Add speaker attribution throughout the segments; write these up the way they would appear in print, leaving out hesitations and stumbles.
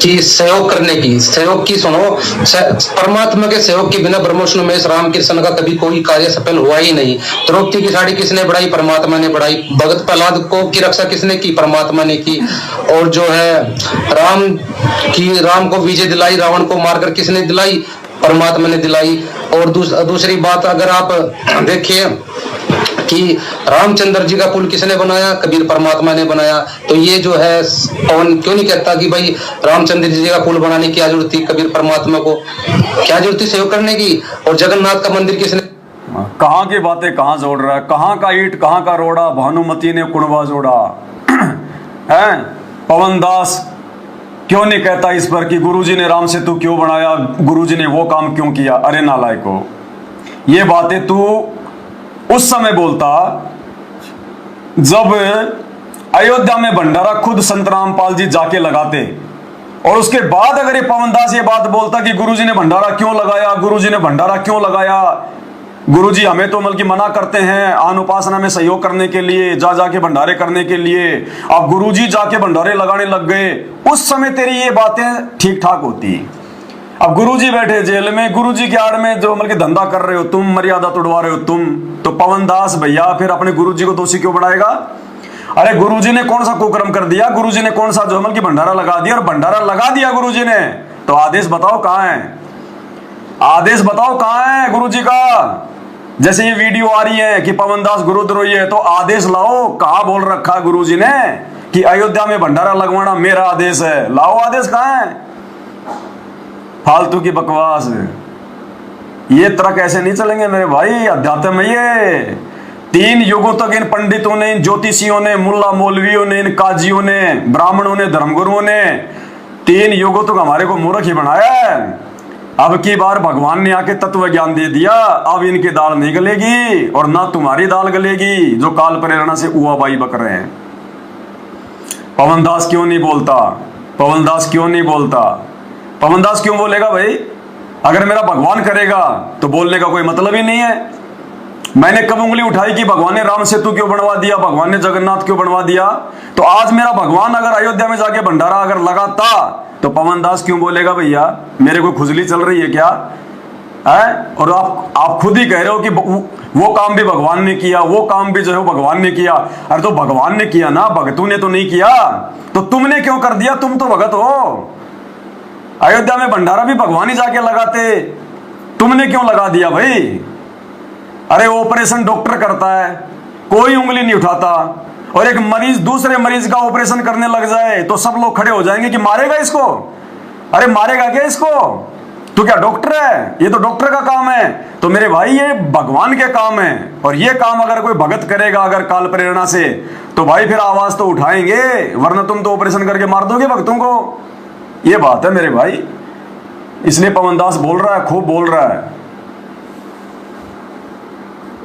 Speaker 1: कि सहयोग की सुनो। परमात्मा के सहयोग के बिना ब्रह्मविष्णु महेश राम कृष्ण का कभी कोई कार्य सफल हुआ ही नहीं। द्रौपदी की साड़ी किसने बढ़ाई? परमात्मा ने बढ़ाई। भगत प्रहलाद को की रक्षा किसने की? परमात्मा ने की। और जो है राम को विजय दिलाई, रावण को मारकर किसने दिलाई? परमात्मा ने दिलाई। और दूसरी बात अगर आप देखिए कि रामचंद्र जी का पुल किसने बनाया? कबीर परमात्मा ने बनाया। तो ये जो है पवन क्यों नहीं कहता कि भाई रामचंद्र जी का पुल बनाने की क्या जरूरत थी? कबीर परमात्मा को क्या जरूरत थी सहयोग करने की? और जगन्नाथ का मंदिर किसने?
Speaker 2: कहाँ की बातें कहाँ जोड़ रहा है, कहाँ का ईट कहाँ का रोड़ा, भानुमती ने कुणबा जोड़ा है। पवन दास क्यों नहीं कहता इस पर कि गुरुजी ने राम सेतु क्यों बनाया, गुरुजी ने वो काम क्यों किया? अरे नालायको, ये बातें तू उस समय बोलता जब अयोध्या में भंडारा खुद संत रामपाल जी जाके लगाते, और उसके बाद अगर ये पवन दास ये बात बोलता कि गुरुजी ने भंडारा क्यों लगाया, गुरुजी ने भंडारा क्यों लगाया, गुरुजी हमें तो बल्कि मना करते हैं आन उपासना में सहयोग करने के लिए, जा जाके भंडारे करने के लिए, अब गुरुजी जाके भंडारे लगाने लग गए, उस समय तेरी ये बातें ठीक ठाक होती। अब गुरुजी बैठे जेल में, गुरुजी के आड़ में जो मतलब धंधा कर रहे हो तुम, मर्यादा तोड़वा रहे हो तुम, तो पवन दास भैया फिर अपने गुरुजी को दोषी क्यों बनाएगा? अरे गुरुजी ने कौन सा कुकर्म कर दिया? गुरुजी ने कौन सा जो मतलब भंडारा लगा दिया? और भंडारा लगा दिया गुरुजी ने, तो आदेश बताओ कहां है? आदेश बताओ कहां है गुरुजी का? जैसे ये वीडियो आ रही है कि पवन दास गुरुद्रोही है, तो आदेश लाओ, कहां बोल रखा है गुरुजी ने कि अयोध्या में भंडारा लगवाना मेरा आदेश है? लाओ आदेश, कहां है? फालतू की बकवास, ये तरह कैसे नहीं चलेंगे मेरे भाई। अध्यात्म में ये 3 युगों तक इन पंडितों ने, इन ज्योतिषियों ने, मुल्ला मौलवियों ने, इन काजियों ने, ब्राह्मणों ने, धर्मगुरुओं ने 3 युगों तक हमारे को मूर्ख ही बनाया है। अब की बार भगवान ने आके तत्व ज्ञान दे दिया, अब इनकी दाल नहीं गलेगी और ना तुम्हारी दाल गलेगी जो काल प्रेरणा से उआबाई बक रहे हैं। पवन दास क्यों नहीं बोलता? पवन दास क्यों नहीं बोलता? पवन दास क्यों बोलेगा भाई? अगर मेरा भगवान करेगा तो बोलने का कोई मतलब ही नहीं है। मैंने कब उंगली उठाई कि भगवान ने राम सेतु क्यों बनवा दिया, भगवान ने जगन्नाथ क्यों बनवा दिया? तो आज मेरा भगवान अगर अयोध्या में जाके भंडारा अगर लगाता तो पवन दास क्यों बोलेगा भैया मेरे को खुजली चल रही है क्या है? और आप खुद ही कह रहे हो कि वो काम भी भगवान ने किया, वो काम भी जो है भगवान ने किया। अरे तो भगवान ने किया ना, भगतों ने तो नहीं किया, तो तुमने क्यों कर दिया? तुम तो भगत हो। अयोध्या में भंडारा भी भगवान ही जाके लगाते, तुमने क्यों लगा दिया भाई? अरे ऑपरेशन डॉक्टर करता है, कोई उंगली नहीं उठाता, और एक मरीज दूसरे मरीज का ऑपरेशन करने लग जाए तो सब लोग खड़े हो जाएंगे कि मारेगा इसको। अरे मारेगा क्या इसको? तू क्या डॉक्टर है? ये तो डॉक्टर का काम है। तो मेरे भाई ये भगवान के काम है, और ये काम अगर कोई भगत करेगा अगर काल प्रेरणा से, तो भाई फिर आवाज तो उठाएंगे, वरना तुम तो ऑपरेशन करके मार दोगे भक्तों को। ये बात है मेरे भाई, इसलिए पवन दास बोल रहा है, खूब बोल रहा है।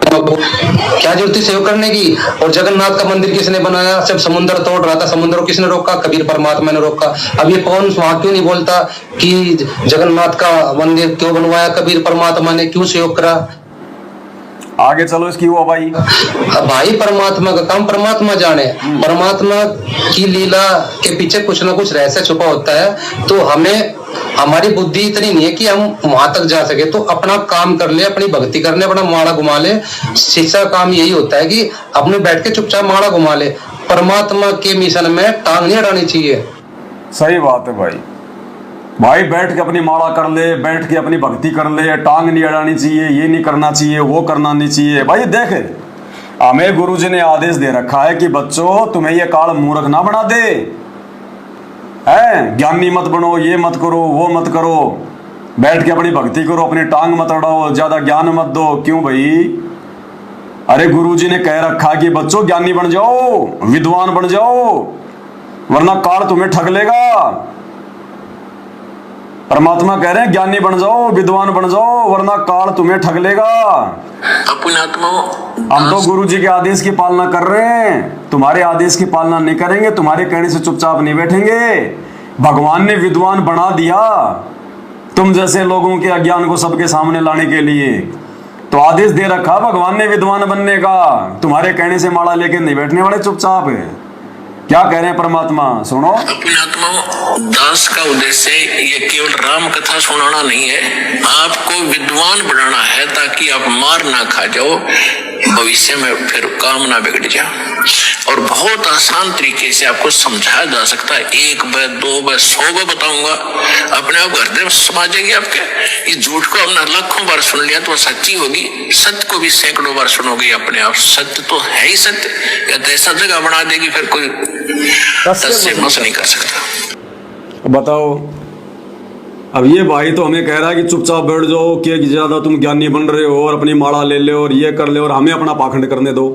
Speaker 1: क्या जरूरत थी सहयोग करने की? और जगन्नाथ का मंदिर किसने बनाया? जब समुद्र तोड़ रहा था, समुद्र को किसने रोका? कबीर परमात्मा ने रोका। अब ये पवन वहां क्यों नहीं बोलता कि जगन्नाथ का मंदिर क्यों बनवाया कबीर परमात्मा ने, क्यों सहयोग करा?
Speaker 2: आगे चलो इसकी हुआ भाई।
Speaker 1: भाई परमात्मा का काम परमात्मा जाने। परमात्मा की लीला के पीछे कुछ ना कुछ रहस्य छुपा होता है, तो हमें हमारी बुद्धि इतनी नहीं है कि हम वहां तक जा सके। तो अपना काम कर ले, अपनी भक्ति करने, अपना माड़ा घुमा ले। शिक्षा काम यही होता है कि अपने बैठ के चुपचाप माड़ा घुमा ले। परमात्मा के मिशन में टांग नहीं अड़ानी चाहिए।
Speaker 2: सही बात है भाई, भाई बैठ के अपनी माला कर ले, बैठ के अपनी भक्ति कर ले, टांग नहीं अड़ानी चाहिए, ये नहीं करना चाहिए, वो करना नहीं चाहिए। भाई देखे हमें गुरुजी ने आदेश दे रखा है कि बच्चों तुम्हें ये काल मूर्ख ना बना दे, है ज्ञानी मत बनो, ये मत करो, वो मत करो, बैठ के अपनी भक्ति करो, अपनी टांग मत अड़ाओ, ज्यादा ज्ञान मत दो। क्यों भाई? अरे गुरुजी ने कह रखा कि बच्चों ज्ञानी बन जाओ, विद्वान बन जाओ, वरना काल तुम्हें ठग लेगा। परमात्मा कह रहे हैं ज्ञानी बन जाओ, विद्वान बन जाओ, वरना काल तुम्हें ठग लेगा। हम तो गुरु जी के आदेश की पालना कर रहे हैं, तुम्हारे आदेश की पालना नहीं करेंगे, तुम्हारे कहने से चुपचाप नहीं बैठेंगे। भगवान ने विद्वान बना दिया तुम जैसे लोगों के अज्ञान को सबके सामने लाने के लिए, तो आदेश दे रखा भगवान ने विद्वान बनने का, तुम्हारे कहने से माला लेके नहीं बैठने वाले चुपचाप है। क्या कह रहे हैं परमात्मा, सुनो।
Speaker 3: अपने आत्मा दास का उद्देश्य ये केवल राम कथा सुनाना नहीं है, आपको विद्वान बनाना है ताकि आप मार ना खा जाओ, भविष्य में फिर काम ना बिगड़ जाए। और बहुत आसान तरीके से आपको समझाया जा सकता है, 1 बार 2 बार 100 बार बताऊंगा, अपने आप हृदय में समा जाएगी आपके। इस झूठ को हमने लाखों बार सुन लिया तो सच्ची होगी, सत्य को भी सैकड़ों बार सुनोगे अपने आप, सत्य तो है ही सत्य, या तो ऐसा जगह बना देगी फिर कोई तस्य मस नहीं कर सकता।
Speaker 2: बताओ, अब ये भाई तो हमें कह रहा है कि चुपचाप बैठ जाओ, कि ज्यादा तुम ज्ञानी बन रहे हो और अपनी माला ले लो और ये कर ले और हमें अपना पाखंड करने दो।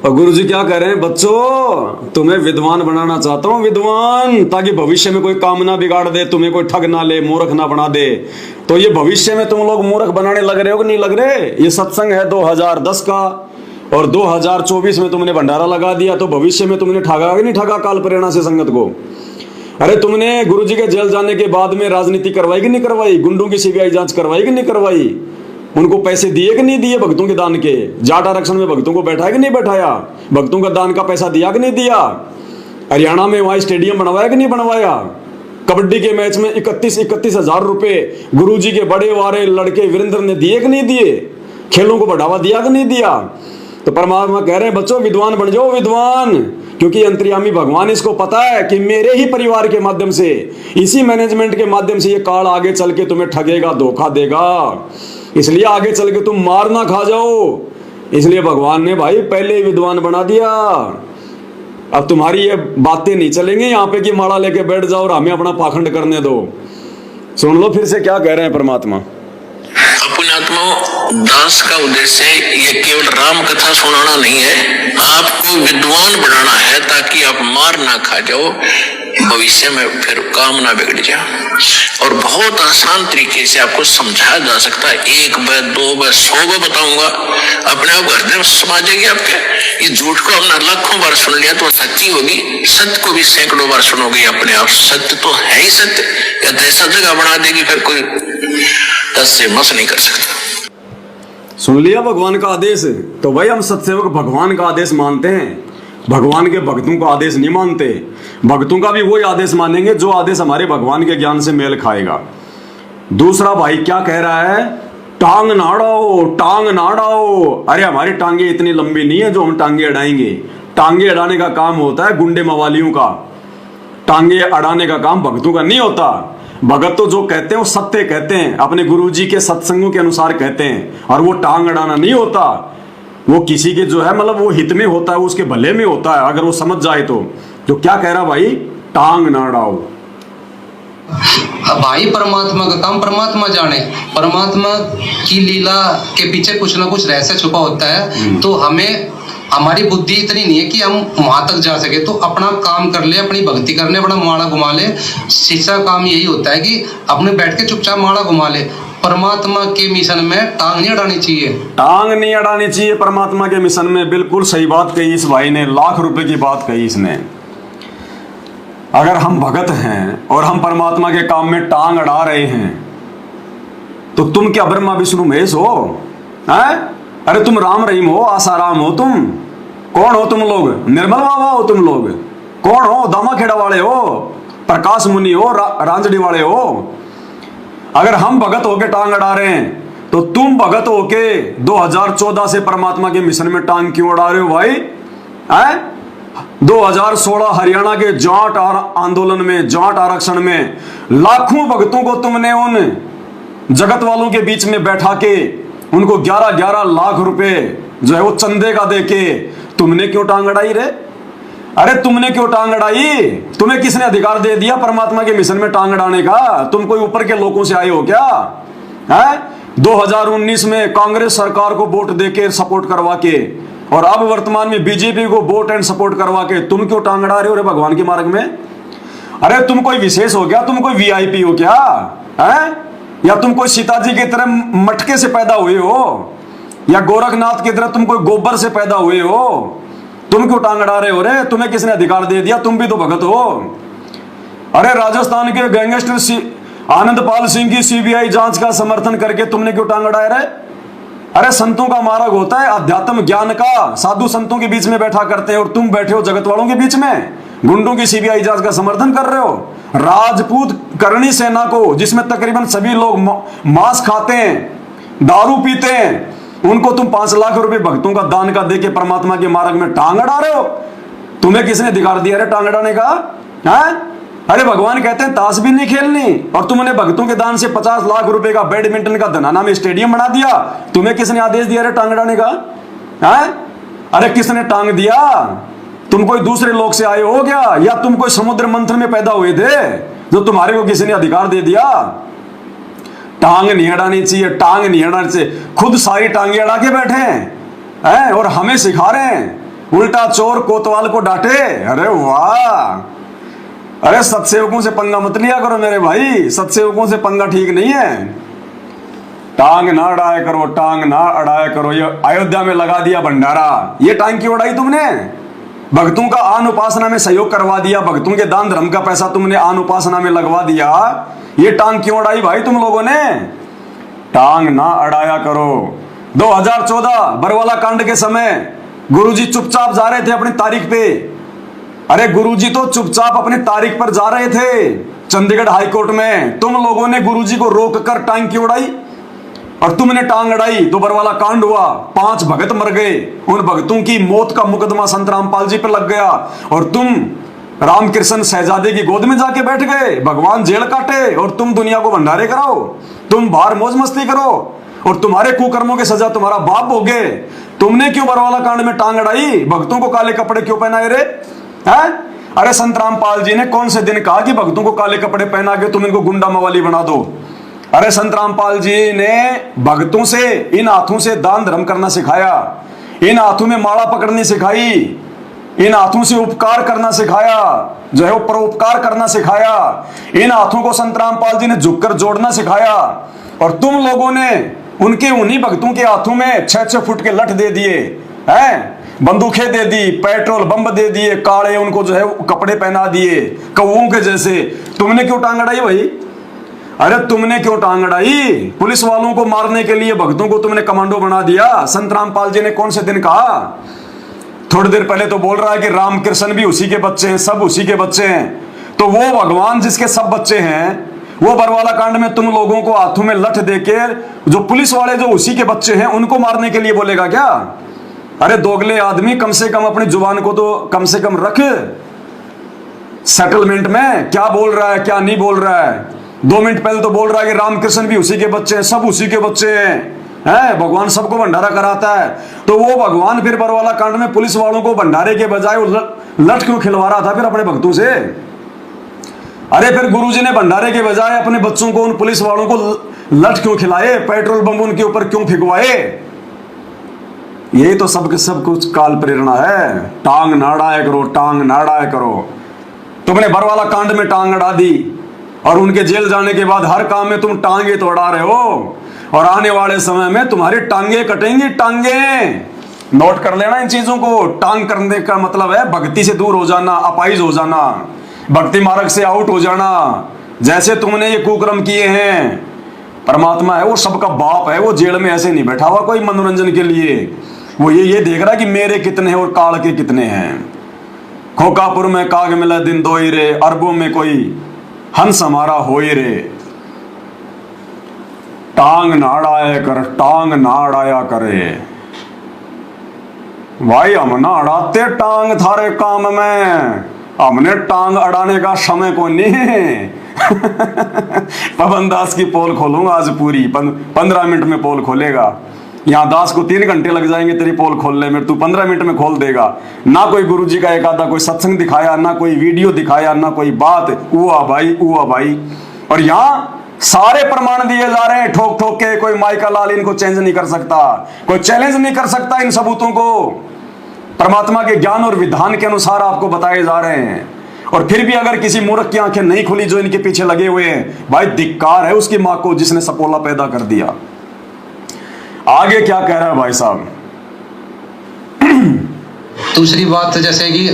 Speaker 2: और गुरुजी क्या कह रहे हैं, बच्चों तुम्हें विद्वान बनाना चाहता हूं, विद्वान, ताकि भविष्य में कोई काम ना बिगाड़ दे, तुम्हें कोई ठग ना ले, मूर्ख ना बना दे। तो ये भविष्य में तुम लोग मूर्ख बनाने लग रहे हो कि नहीं लग रहे? ये सत्संग है 2010 का और 2024 में तुमने भंडारा लगा दिया, तो भविष्य में तुमने ठगा कि नहीं ठगा काल प्रेरणा से संगत को? अरे तुमने गुरुजी के जेल जाने के बाद में राजनीति करवाई कि नहीं करवाई? गुंडों की सीबीआई जांच करवाई कि नहीं करवाई? उनको पैसे दिए कि नहीं दिए भक्तों के दान के? जाट आरक्षण में भक्तों को बैठाया कि नहीं बैठाया? भक्तों का दान का पैसा दिया कि नहीं दिया? हरियाणा में वहां स्टेडियम बनवाया कि नहीं बनवाया? कबड्डी के मैच में 31 हजार रुपए गुरुजी के बड़े वारे लड़के वीरेंद्र ने दिए कि नहीं दिए? खेलों को बढ़ावा दिया कि नहीं दिया? तो परमात्मा कह रहे हैं बच्चों विद्वान बन जाओ, विद्वान, क्योंकि अंतर्यामी भगवान इसको पता है कि मेरे ही परिवार के माध्यम से, इसी मैनेजमेंट के माध्यम से ये काल आगे चल के तुम्हें ठगेगा, धोखा देगा, इसलिए आगे चल के तुम मार ना खा जाओ। इसलिए भगवान ने भाई पहले ही विद्वान बना दिया। अब तुम्हारी ये बातें नहीं चलेंगी यहाँ पे कि माला लेके बैठ जाओ और हमें अपना पाखंड करने दो। सुन लो फिर से क्या कह रहे हैं परमात्मा।
Speaker 3: अपने आत्मा दास का उद्देश्य ये केवल राम कथा सुनाना नहीं है, आपको विद्वान बनाना है ताकि आप मार ना खा जाओ, भविष्य में फिर काम ना बिगड़ जाए। और बहुत आसान तरीके से आपको समझाया जा सकता है, 1 बार 2 बार 100 बार बताऊंगा, अपने आप हृदय में समा जाएगी आपके। इस झूठ को हमने लाखों बार सुन लिया तो सच्ची होगी, सत्य को भी सैकड़ों बार सुनोगे अपने आप, सत्य तो है ही सत्य, या तो ऐसा जगह बना देगी फिर कोई तस्य मस नहीं कर सकता।
Speaker 2: सुन लिया भगवान का आदेश? तो भाई हम सत्सेवक भगवान का आदेश मानते हैं, भगवान के भक्तों का आदेश नहीं मानते। भक्तों का भी वही आदेश मानेंगे जो आदेश हमारे भगवान के ज्ञान से मेल खाएगा। दूसरा भाई क्या कह रहा है, टांग ना अड़ाओ, टांग ना अड़ाओ। अरे हमारी टांगे इतनी लंबी नहीं है जो हम टांगे अड़ाएंगे। टांगे अड़ाने का काम होता है गुंडे मवालियों का, टांगे अड़ाने का काम भक्तों का नहीं होता। भगत तो जो कहते हैं वो सत्य कहते हैं, अपने गुरुजी के सत्संगों के अनुसार कहते हैं, और वो टांग अड़ाना नहीं होता। वो किसी के जो है मतलब वो हित में होता है, वो उसके भले में होता है, अगर वो समझ जाए तो क्या कह रहा भाई, टांग ना अड़ाओ।
Speaker 1: भाई परमात्मा का काम परमात्मा जाने, परमात्मा की लीला के पीछे कुछ ना कुछ रहस्य छुपा होता है। तो हमें, हमारी बुद्धि इतनी नहीं है कि हम वहां तक जा सके, तो अपना काम कर ले, अपनी भक्ति करने, अपना माड़ा घुमा ले। शिष्य काम यही होता है कि अपने बैठ के चुपचाप माड़ा घुमा ले। परमात्मा के मिशन में टांग नहीं अड़ानी चाहिए,
Speaker 2: टांग नहीं अड़ानी चाहिए परमात्मा के मिशन में। बिल्कुल सही बात कही इस भाई ने, लाख रुपए की बात कही इसने। अगर हम भगत हैं और हम परमात्मा के काम में टांग अड़ा रहे हैं, तो तुम क्या ब्रह्मा विष्णु महेश हो? हैं? अरे तुम राम रहीम हो, आसाराम हो, तुम कौन हो? तुम लोग निर्मल बाबा हो, तुम लोग कौन हो? दामाखेड़ा वाले हो, प्रकाश मुनि हो, रांजड़ी वाले हो? अगर हम भगत होके टांग अड़ा रहे हैं, तो तुम भगत होके 2014 से परमात्मा के मिशन में टांग क्यों अड़ा रहे हो भाई? हैं? 2016 हरियाणा के जाट आंदोलन में, जाट आरक्षण में लाखों भक्तों को तुमने उन जगत वालों के बीच में बैठा के उनको 11-11 लाख रुपए जो है वो चंदे का देके तुमने क्यों टांग अड़ाई रे? अरे तुमने क्यों टांग अड़ाई? तुम्हें किसने अधिकार दे दिया परमात्मा के मिशन में टांग अड़ाने का? तुम कोई ऊपर के लोगों से आए हो क्या? है 2019 में कांग्रेस सरकार को वोट देके सपोर्ट करवा के, और अब वर्तमान में बीजेपी को वोट एंड सपोर्ट करवा के तुम क्यों टांग अड़ा रहे हो रे भगवान के मार्ग में? अरे तुम कोई विशेष हो क्या? तुम कोई वीआईपी हो क्या? है या तुम कोई सीताजी की तरह मटके से पैदा हुए हो, या गोरखनाथ की तरह तुम कोई गोबर से पैदा हुए हो? तुम क्यों टांग अड़ा रहे हो रे? तुम्हें किसने अधिकार दे दिया? तुम भी तो भगत हो। अरे राजस्थान के गैंगस्टर आनंदपाल सिंह की सीबीआई जांच का समर्थन करके तुमने क्यों टांग अड़ाया रे? अरे संतों का मार्ग होता है अध्यात्म ज्ञान का, साधु संतों के बीच में बैठा करते हैं, और तुम बैठे हो जगत वालों के बीच में, गुंडों की सीबीआई जांच का समर्थन कर रहे हो। राजपूत करणी सेना को, जिसमें तकरीबन सभी लोग मांस खाते हैं, दारू पीते हैं, उनको तुम 5 लाख रुपए भक्तों का दान का देके परमात्मा के मार्ग में टांग अड़ा रहे हो। तुम्हें किसने अधिकार दिया रे टांग अड़ाने का? है? अरे भगवान कहते हैं ताश भी नहीं खेलनी, और तुमने भक्तों के दान से 50 लाख रुपए का बैडमिंटन का धनाना में स्टेडियम बना दिया। तुम्हें किसने आदेश दिया रे टांग अड़ाने का? है? अरे किसने टांग दिया? तुम कोई दूसरे लोक से आए हो क्या, या तुम कोई समुद्र मंथन में पैदा हुए थे जो तुम्हारे को किसी ने अधिकार दे दिया? टांग नहीं अड़ानी चाहिए, टांग नहीं अड़ानी चाहिए। खुद सारी टांगे अड़ा के बैठे हैं और हमें सिखा रहे हैं, उल्टा चोर कोतवाल को डांटे। अरे वाह! अरे सत्सेवकों से पंगा मत लिया करो मेरे भाई, सत्सेवकों से पंगा ठीक नहीं है। टांग ना अड़ाया करो, टांग ना अड़ाया करो। ये अयोध्या में लगा दिया भंडारा, ये टांग क्यों उड़ाई तुमने? भक्तों का आन उपासना में सहयोग करवा दिया, भक्तों के दान धर्म का पैसा तुमने आन उपासना में लगवा दिया। ये टांग क्यों अड़ाई भाई तुम लोगों ने? टांग ना अड़ाया करो। 2014 बरवाला कांड के समय गुरुजी चुपचाप जा रहे थे अपनी तारीख पे। अरे गुरुजी तो चुपचाप अपनी तारीख पर जा रहे थे चंडीगढ़ हाईकोर्ट में। तुम लोगों ने गुरुजी को रोककर टांग क्यों उड़ाई? और तुमने टांग अड़ाई तो बरवाला कांड हुआ, 5 भगत मर गए। उन भक्तों की मौत का मुकदमा संत रामपाल जी पर लग गया, और तुम रामकृष्ण शहजादे की गोद में जाके बैठ गए। भगवान जेल काटे और तुम दुनिया को भंडारे कराओ, तुम बाहर मौज मस्ती करो, और तुम्हारे कुकर्मों की सजा तुम्हारा बाप भोगे। तुमने क्यों बरवाला कांड में टांग अड़ाई? भक्तों को काले कपड़े क्यों पहनाए रे? हैं? अरे संत रामपाल जी ने कौन से दिन कहा कि भक्तों को काले कपड़े पहना के तुम इनको गुंडा मवाली बना दो? अरे संत रामपाल जी ने भक्तों से इन हाथों से दान धर्म करना सिखाया, इन हाथों में माला पकड़नी सिखाई, इन हाथों से उपकार करना सिखाया, जो है वो परोपकार करना सिखाया। इन हाथों को संत रामपाल जी ने झुककर जोड़ना सिखाया, और तुम लोगों ने उनके उन्हीं भक्तों के हाथों में 6-6 फुट के लठ दे दिए हैं, बंदूकें दे दी, पेट्रोल बम दे दिए, काले उनको जो है कपड़े पहना दिए कौओं के जैसे। तुमने क्यों टांग अड़ाई भाई? अरे तुमने क्यों टांग अड़ाई? पुलिस वालों को मारने के लिए भक्तों को तुमने कमांडो बना दिया। संत रामपाल जी ने कौन से दिन कहा? थोड़ी देर पहले तो बोल रहा है कि रामकृष्ण भी उसी के बच्चे हैं, सब उसी के बच्चे हैं। तो वो भगवान जिसके सब बच्चे हैं, वो बरवाला कांड में तुम लोगों को हाथों में लठ देके, जो पुलिस वाले जो उसी के बच्चे हैं, उनको मारने के लिए बोलेगा क्या? अरे दोगले आदमी, कम से कम अपनी जुबान को तो कम से कम रख। सेटलमेंट में क्या बोल रहा है क्या नहीं बोल रहा है? 2 मिनट पहले तो बोल रहा है कि रामकृष्ण भी उसी के बच्चे हैं, सब उसी के बच्चे हैं, भगवान सबको भंडारा कराता है। तो वो भगवान फिर बरवाला कांड में पुलिस वालों को भंडारे के बजाय लठ क्यों खिलवा रहा था फिर अपने भक्तों से? अरे फिर गुरुजी ने भंडारे के बजाय अपने बच्चों को उन पुलिस वालों को लठ क्यों खिलाए, पेट्रोल बम उनके ऊपर क्यों फिकवाए? यही तो सब कुछ काल प्रेरणा है। टांग ना अड़ाया करो, टांग ना अड़ाया करो। तुमने बरवाला कांड में टांग अड़ा दी, और उनके जेल जाने के बाद हर काम में तुम टांगे तो अड़ा रहे हो, और आने वाले समय में तुम्हारी टांगे कटेंगी, टांगे। नोट कर लेना इन चीजों को। टांग करने का मतलब है भक्ति से दूर हो जाना, अपाइज हो जाना, भक्ति मार्ग से आउट हो जाना। जैसे तुमने ये कुकर्म किए हैं, परमात्मा है वो सबका बाप है, वो जेल में ऐसे नहीं बैठा हुआ कोई मनोरंजन के लिए। वो ये देख रहा है कि मेरे कितने हैं और काल के कितने हैं। खोकापुर में काग मिला दिन दोई रे, अरबों में कोई हंस हमारा होई रे। टांग ना अड़ाया कर, टांग ना अड़ाया करे भाई। हम ना अड़ाते टांग थारे काम में, हमने टांग अड़ाने का समय को नहीं। पवन दास की पोल खोलूंगा आज पूरी, 15 मिनट में पोल खोलेगा। यहाँ दास को 3 घंटे लग जाएंगे तेरी पोल खोलने में, तू 15 मिनट में खोल देगा। ना कोई गुरुजी का एक आधा कोई सत्संग दिखाया, ना कोई वीडियो दिखाया, ना कोई बात। हुआ भाई। और यहाँ सारे प्रमाण दिए जा रहे हैं ठोक ठोक के। कोई माइका लाल इनको चेंज नहीं कर सकता, कोई चैलेंज नहीं कर सकता इन सबूतों को। परमात्मा के ज्ञान और विधान के अनुसार आपको बताए जा रहे हैं। और फिर भी अगर किसी मूर्ख की आंखें नहीं खुली जो इनके पीछे लगे हुए हैं, भाई धिक्कार है उसकी मां को जिसने सपोला पैदा कर दिया। आगे क्या कह रहा है भाई साहब?
Speaker 1: दूसरी बात जैसे कि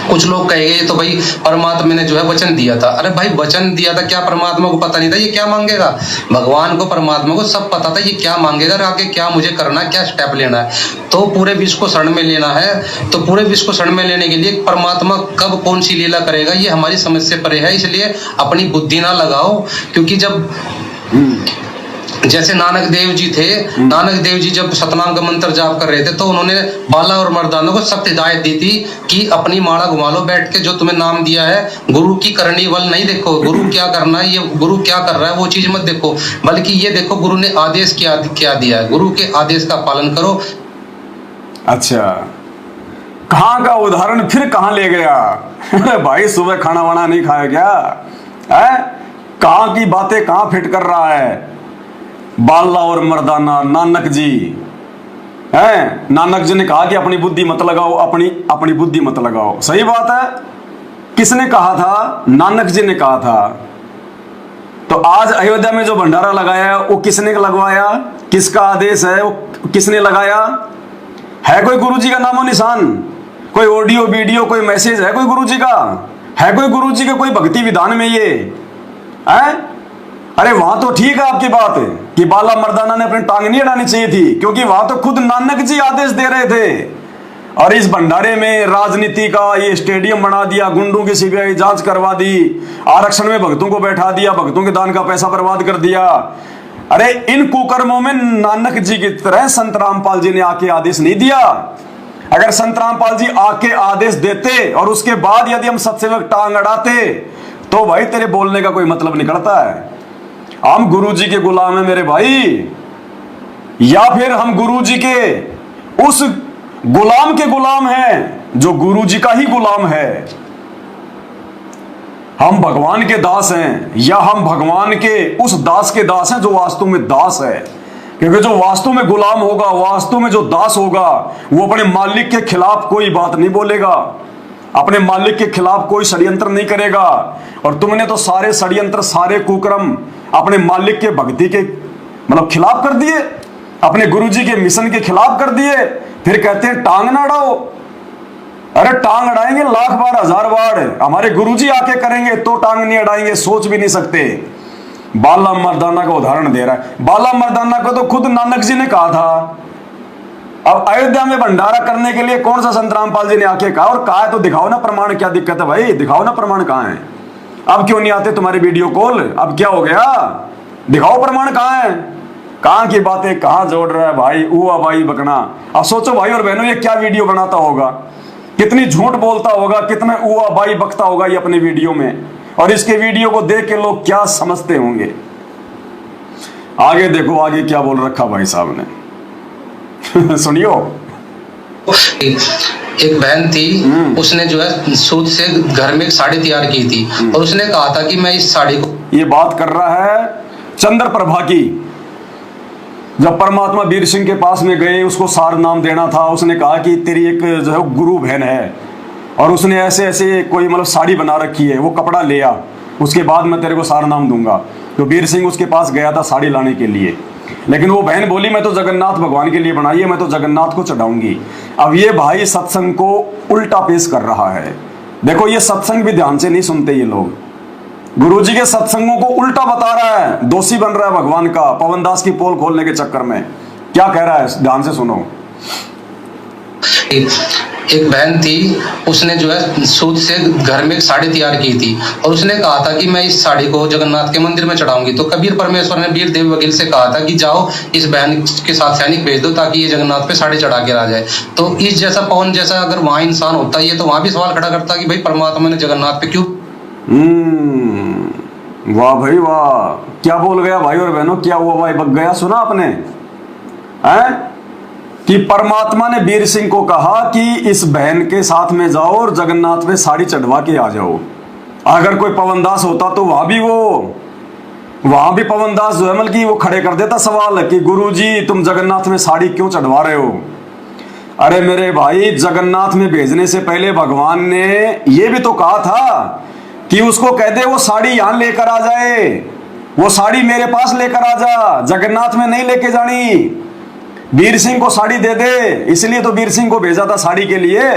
Speaker 1: कुछ लोग कहेंगे तो भाई परमात्मा ने जो है वचन दिया था। अरे भाई वचन दिया था, क्या परमात्मा को पता नहीं था ये क्या मांगेगा? भगवान को, परमात्मा को सब पता था ये क्या मांगेगा और आगे क्या मुझे करना है, क्या स्टेप लेना है। तो पूरे विश्व को शरण में लेना है, तो पूरे विश्व को शरण में लेने के लिए परमात्मा कब कौन सी लीला करेगा ये हमारी समझ से परे है। इसलिए अपनी बुद्धि ना लगाओ, क्योंकि जब जैसे नानक देव जी थे, नानक देव जी जब सतनाम का मंत्र जाप कर रहे थे तो उन्होंने बाला और मर्दाना को सख्त हिदायत दी थी कि अपनी माला घुमा लो बैठ के, जो तुम्हें नाम दिया है गुरु की करनी बल नहीं देखो, गुरु क्या करना है, ये गुरु क्या कर रहा है वो चीज मत देखो, बल्कि ये देखो गुरु ने आदेश क्या दिया है, गुरु के आदेश का पालन करो।
Speaker 2: अच्छा, कहाँ का उदाहरण फिर कहाँ ले गया? भाई सुबह खाना वाना नहीं खाया क्या है? कहाँ की बातें कहाँ फिट कर रहा है? बाला और मर्दाना नानक जी हैं। नानक जी ने कहा कि अपनी बुद्धि मत लगाओ, अपनी बुद्धि मत लगाओ। सही बात है। किसने कहा था? नानक जी ने कहा था। तो आज अयोध्या में जो भंडारा लगाया वो किसने लगवाया? किसका आदेश है? वो किसने लगाया है? कोई गुरु जी का नामो निशान, कोई ऑडियो वीडियो, कोई मैसेज है कोई गुरु जी का? है कोई गुरु जी का कोई भक्ति विधान में ये है? अरे वहां तो ठीक है आपकी बात है कि बाला मर्दाना ने अपनी टांग नहीं अड़ानी चाहिए थी, क्योंकि वहां तो खुद नानक जी आदेश दे रहे थे। और इस भंडारे में राजनीति का ये स्टेडियम बना दिया, गुंडों की सीबीआई जांच करवा दी, आरक्षण में भक्तों को बैठा दिया, भक्तों के दान का पैसा बर्बाद कर दिया। अरे इन कुकर्मों में नानक जी की तरह संत रामपाल जी ने आके आदेश नहीं दिया। अगर संत रामपाल जी आके आदेश देते और उसके बाद यदि हम सत्सेवक टांग अड़ाते तो भाई तेरे बोलने का कोई मतलब निकलता है। हम गुरु जी के गुलाम हैं मेरे भाई, या फिर हम गुरु जी के उस गुलाम के गुलाम हैं जो गुरु जी का ही गुलाम है। हम भगवान के दास हैं या हम भगवान के उस दास के दास हैं जो वास्तव में दास है। क्योंकि जो वास्तव में गुलाम होगा, वास्तव में जो दास होगा, वो अपने मालिक के खिलाफ कोई बात नहीं बोलेगा, अपने मालिक के खिलाफ कोई षड्यंत्र नहीं करेगा। और तुमने तो सारे षड्यंत्र, सारे कुकर्म अपने मालिक के भक्ति के मतलब खिलाफ कर दिए, अपने गुरुजी के मिशन के खिलाफ कर दिए। फिर कहते हैं टांग ना अड़ाओ। अरे टांग अड़ाएंगे लाख बार, हजार बार, हमारे गुरुजी आके करेंगे तो टांग नहीं अड़ाएंगे, सोच भी नहीं सकते। बाला मर्दाना का उदाहरण दे रहा है। बाला मर्दाना को तो खुद नानक जी ने कहा था। अब अयोध्या में भंडारा करने के लिए कौन सा संत रामपाल जी ने आके कहा? और कहा है तो दिखाओ ना प्रमाण, क्या दिक्कत है भाई? दिखाओ ना प्रमाण कहाँ है? अब क्यों नहीं आते तुम्हारे वीडियो कॉल? अब क्या हो गया? दिखाओ प्रमाण कहाँ है? कहाँ की बातें कहाँ जोड़ रहा है भाई? ऊआ भाई बकना। अब सोचो भाई और बहनों, ये क्या वीडियो बनाता होगा, कितनी झूठ बोलता होगा, कितना ऊआ भाई बकता होगा ये अपने वीडियो में। और इसके वीडियो को देख के लोग क्या समझते होंगे? आगे देखो आगे क्या बोल रखा भाई साहब ने। सुनियो।
Speaker 1: एक बहन थी, उसने जो है सूत से घर में एक साड़ी तैयार की थी और उसने कहा था कि मैं इस साड़ी को,
Speaker 2: ये बात कर रहा है चंद्र प्रभा की। जब परमात्मा वीर सिंह के पास में गए, उसको सार नाम देना था, उसने कहा कि तेरी एक जो है गुरु बहन है और उसने ऐसे ऐसे कोई मतलब साड़ी बना रखी है, वो कपड़ा ले आ, उसके बाद मैं तेरे को सार नाम दूंगा। तो वीर सिंह उसके पास गया था साड़ी लाने के लिए, लेकिन वो बहन बोली मैं तो जगन्नाथ भगवान के लिए बनाई है, मैं तो जगन्नाथ को चढ़ाऊंगी। अब ये भाई सत्संग को उल्टा पेश कर रहा है। देखो ये सत्संग भी ध्यान से नहीं सुनते ये लोग। गुरुजी के सत्संगों को उल्टा बता रहा है, दोषी बन रहा है भगवान का, पवनदास की पोल खोलने के चक्कर में। क्या कह रहा है ध्यान से सुनो।
Speaker 1: एक बहन थी, उसने जो है सूत से घर में एक साड़ी तैयार की थी और उसने कहा था कि मैं इस साड़ी को जगन्नाथ के मंदिर में चढ़ाऊंगी। तो कबीर परमेश्वर ने वीर देव वकील से कहा था कि जाओ इस बहन के साथ सैनिक भेज दो ताकि ये जगन्नाथ पे साड़ी चढ़ा के आ जाए। तो इस जैसा पवन जैसा अगर वहां इंसान होता है तो वहां भी सवाल खड़ा करता कि भाई परमात्मा ने जगन्नाथ पे क्यों।
Speaker 2: वाह भाई वाह, क्या बोल गया भाई और बहनों, क्या हुआ भाई बक गया? सुना आपने हैं कि परमात्मा ने वीर सिंह को कहा कि इस बहन के साथ में जाओ और जगन्नाथ में साड़ी चढ़वा के आ जाओ। अगर कोई पवनदास होता तो वहां भी पवनदास जो है मतलब कि वो खड़े कर देता सवाल कि गुरुजी तुम जगन्नाथ में साड़ी क्यों चढ़वा रहे हो? अरे मेरे भाई, जगन्नाथ में भेजने से पहले भगवान ने ये भी तो कहा था कि उसको कह दे वो साड़ी यहां लेकर आ जाए, वो साड़ी मेरे पास लेकर आ जा, जगन्नाथ में नहीं लेके जानी। वीर सिंह को साड़ी दे दे, इसलिए तो वीर सिंह को भेजा था साड़ी के लिए,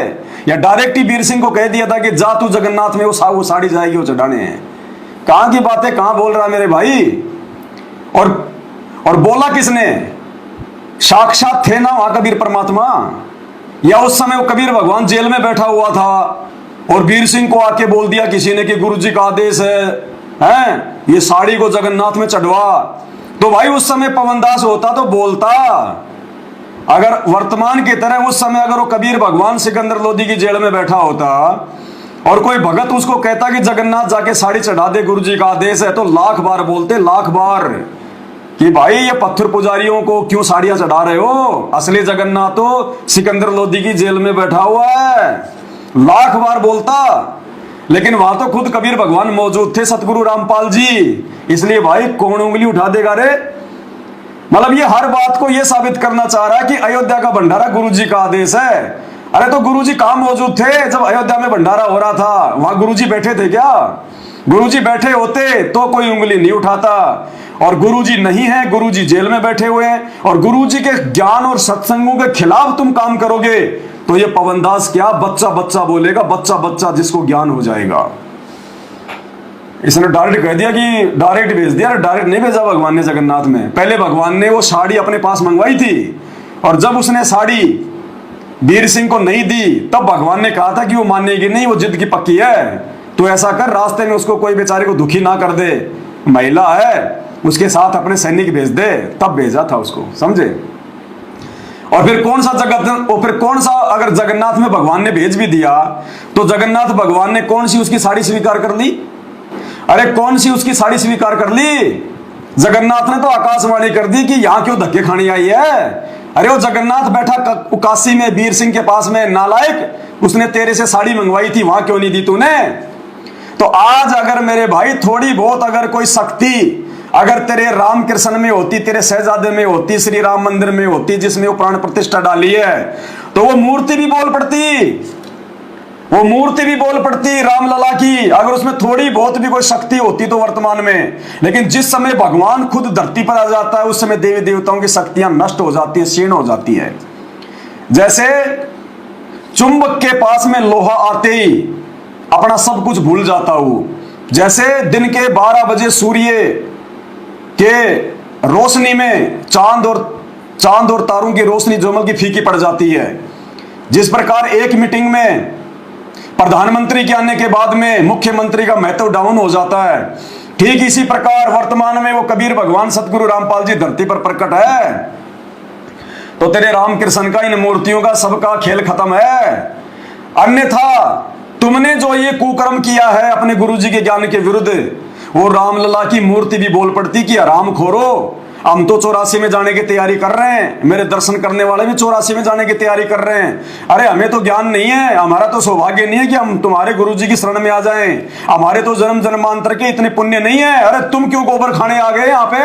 Speaker 2: या डायरेक्ट ही वीर सिंह को कह दिया था कि जा तू जगन्नाथ में वो साड़ी जाएगी वो चढ़ाने हैं। कहां की बातें कहां बोल रहा मेरे भाई। और बोला किसने? साक्षात थे ना वहां कबीर परमात्मा, या उस समय वो कबीर भगवान जेल में बैठा हुआ था और वीर सिंह को आके बोल दिया किसी ने कि गुरु जी का आदेश है ये साड़ी को जगन्नाथ में चढ़वा। तो भाई उस समय पवनदास होता तो बोलता, अगर वर्तमान की तरह उस समय अगर वो कबीर भगवान सिकंदर लोधी की जेल में बैठा होता और कोई भगत उसको कहता कि जगन्नाथ जाके साड़ी चढ़ा दे गुरु जी का आदेश है, तो लाख बार बोलते, लाख बार, कि भाई ये पत्थर पुजारियों को क्यों साड़ियां चढ़ा रहे हो, असली जगन्नाथ तो सिकंदर लोधी की जेल में बैठा हुआ है, लाख बार बोलता। लेकिन वहां तो खुद कबीर भगवान मौजूद थे, सतगुरु रामपाल जी, इसलिए भाई कौन उंगली उठा देगा रे। मतलब ये हर बात को ये साबित करना चाह रहा है कि अयोध्या का भंडारा गुरुजी का आदेश है। अरे तो गुरुजी कहां मौजूद थे जब अयोध्या में भंडारा हो रहा था? वहां गुरुजी बैठे थे क्या? गुरुजी बैठे होते तो कोई उंगली नहीं उठाता, और गुरुजी नहीं है, गुरुजी जेल में बैठे हुए हैं, और गुरुजी के ज्ञान और सत्संगों के खिलाफ तुम काम करोगे तो ये पवनदास क्या बच्चा बच्चा बोलेगा, बच्चा बच्चा जिसको ज्ञान हो जाएगा। इसने डायरेक्ट कह दिया कि डायरेक्ट भेज दिया, डायरेक्ट नहीं भेजा भगवान ने जगन्नाथ में। पहले भगवान ने वो साड़ी अपने पास मंगवाई थी, और जब उसने साड़ी वीर सिंह को नहीं दी तब भगवान ने कहा था कि वो मानेगी नहीं, वो जिद की पक्की है, तो ऐसा कर रास्ते में उसको कोई बेचारे को दुखी ना कर दे, महिला है, उसके साथ अपने सैनिक भेज दे। तब भेजा था उसको, समझे। और फिर कौन सा अगर जगन्नाथ में भगवान ने भेज भी दिया तो जगन्नाथ भगवान ने कौन सी उसकी साड़ी स्वीकार कर ली? अरे कौन सी उसकी साड़ी स्वीकार कर ली? जगन्नाथ ने तो आकाशवाणी कर दी कि यहां क्यों धक्के खाने आई है। अरे वो जगन्नाथ बैठा काशी में वीर सिंह के पास में, नालायक, उसने तेरे से साड़ी मंगवाई थी, वहां क्यों नहीं दी तूने? तो आज अगर मेरे भाई थोड़ी बहुत अगर कोई शक्ति अगर तेरे राम कृष्ण में होती, तेरे शहजादे में होती, श्री राम मंदिर में होती जिसमें वो प्राण प्रतिष्ठा डाली है, तो वो मूर्ति भी बोल पड़ती, वो मूर्ति भी बोल पड़ती रामलला की, अगर उसमें थोड़ी बहुत भी कोई शक्ति होती तो वर्तमान में। लेकिन जिस समय भगवान खुद धरती पर आ जाता है उस समय देवी देवताओं की शक्तियां नष्ट हो जाती है, क्षीण हो जाती है। जैसे चुंबक के पास में लोहा आते ही अपना सब कुछ भूल जाता हूं, जैसे दिन के 12 बजे सूर्य के रोशनी में चांद और तारों की रोशनी जोमल की फीकी पड़ जाती है, जिस प्रकार एक मीटिंग में प्रधानमंत्री के आने के बाद में मुख्यमंत्री का महत्व डाउन हो जाता है, ठीक इसी प्रकार वर्तमान में वो कबीर भगवान सतगुरु रामपाल जी धरती पर प्रकट है। तो तेरे रामकृष्ण का, इन मूर्तियों का, सबका खेल खत्म है। अन्यथा तुमने जो ये कुकर्म किया है अपने गुरुजी के ज्ञान के विरुद्ध, वो रामलला की मूर्ति भी बोल पड़ती कि राम खोरो, हम तो 84 में जाने की तैयारी कर रहे हैं, मेरे दर्शन करने वाले भी 84 में जाने की तैयारी कर रहे हैं। अरे हमें तो ज्ञान नहीं है, हमारा तो सौभाग्य नहीं है कि हम तुम्हारे गुरुजी की शरण में आ जाएं, हमारे तो जन्म जन्मांतर के इतने पुण्य नहीं है। अरे तुम क्यों गोबर खाने आ गए यहाँ पे?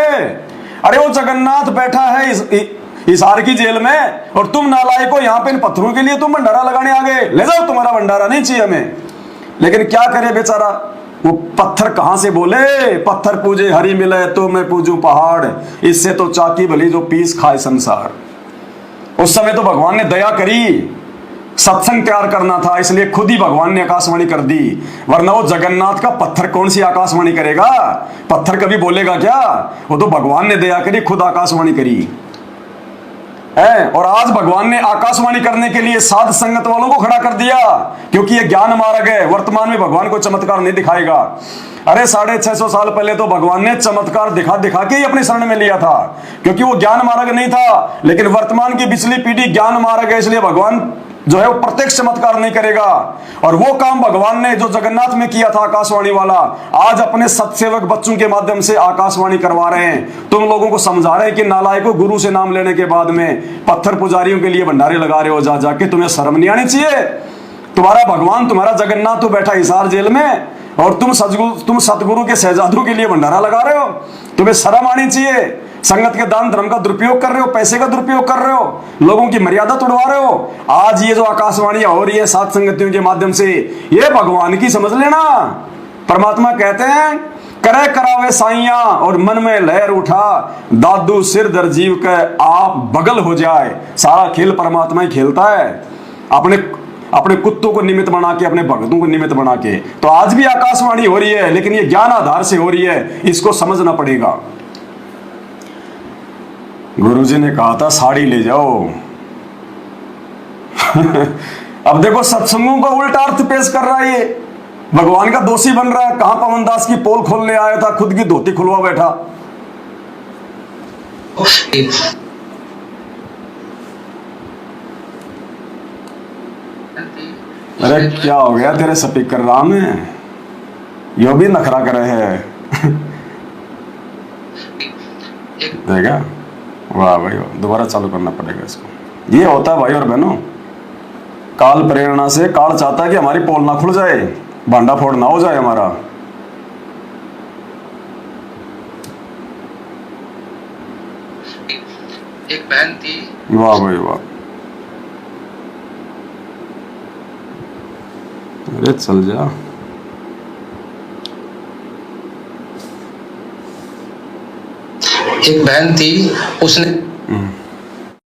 Speaker 2: अरे वो जगन्नाथ बैठा है हिसार की जेल में, और तुम नालायक को यहाँ पे इन पत्थरों के लिए तुम भंडारा लगाने आ गए। ले जाओ, तुम्हारा भंडारा नहीं चाहिए हमें। लेकिन क्या करे बेचारा, वो पत्थर कहां से बोले, पत्थर पूजे हरि मिले तो मैं पूजूं पहाड़, इससे तो चाकी भली जो पीस खाए संसार। उस समय तो भगवान ने दया करी, सत्संग तैयार करना था, इसलिए खुद ही भगवान ने आकाशवाणी कर दी, वरना वो जगन्नाथ का पत्थर कौन सी आकाशवाणी करेगा? पत्थर कभी बोलेगा क्या? वो तो भगवान ने दया करी, खुद आकाशवाणी करी है। और आज भगवान ने आकाशवाणी करने के लिए साध संगत वालों को खड़ा कर दिया, क्योंकि ये ज्ञान मार्ग है। वर्तमान में भगवान को चमत्कार नहीं दिखाएगा। अरे 650 साल पहले तो भगवान ने चमत्कार दिखा दिखा के ही अपने शरण में लिया था, क्योंकि वो ज्ञान मार्ग नहीं था। लेकिन वर्तमान की पिछली पीढ़ी ज्ञान मार्ग है, इसलिए भगवान जो है वो प्रत्यक्ष चमत्कार नहीं करेगा। और वो काम भगवान ने जो जगन्नाथ में किया था आकाशवाणी वाला, आज अपने सत्सेवक बच्चों के माध्यम से आकाशवाणी करवा रहे हैं। तुम लोगों को समझा रहे हैं कि नालायकों, गुरु से नाम लेने के बाद में पत्थर पुजारियों के लिए भंडारे लगा रहे हो जा जाके, तुम्हें शर्म नहीं आनी चाहिए? तुम्हारा भगवान, तुम्हारा जगन्नाथ तो बैठा हिसार जेल में, और तुम सतगुरु के शहजादों के लिए भंडारा लगा रहे हो। तुम्हें शर्म आनी चाहिए। संगत के दान धर्म का दुरुपयोग कर रहे हो, पैसे का दुरुपयोग कर रहे हो, लोगों की मर्यादा तोड़वा रहे हो। आज ये जो आकाशवाणियां हो रही है सात संगतियों के माध्यम से, ये भगवान की समझ लेना। परमात्मा कहते हैं करे करावे में साइया और मन में लहर उठा, दादू सिर दर जीव के आप बगल हो जाए। सारा खेल परमात्मा ही खेलता है, अपने कुत्तों को निमित्त बना के, अपने भक्तों को निमित्त बना के। तो आज भी आकाशवाणी हो रही है, लेकिन ये ज्ञान आधार से हो रही है, इसको समझना पड़ेगा। गुरुजी ने कहा था साड़ी ले जाओ। अब देखो सत्संगों का उल्टा अर्थ पेश कर रहा है, ये भगवान का दोषी बन रहा है। कहां पवन दास की पोल खोलने आया था, खुद की धोती खुलवा बैठा। अरे क्या हो गया तेरे स्पीकर राम में, यो भी नखरा कर रहे हैं। देखा, वाह भाई, दोबारा चालू करना पड़ेगा इसको। ये होता है भाई और बहनों, काल प्रेरणा से। काल चाहता है कि हमारी पोल ना खुल जाए, भांडा फोड़ ना हो जाए हमारा।
Speaker 1: एक बहन थी,
Speaker 2: वाह भाई वाह, अरे चल जा।
Speaker 1: एक बहन थी, उसने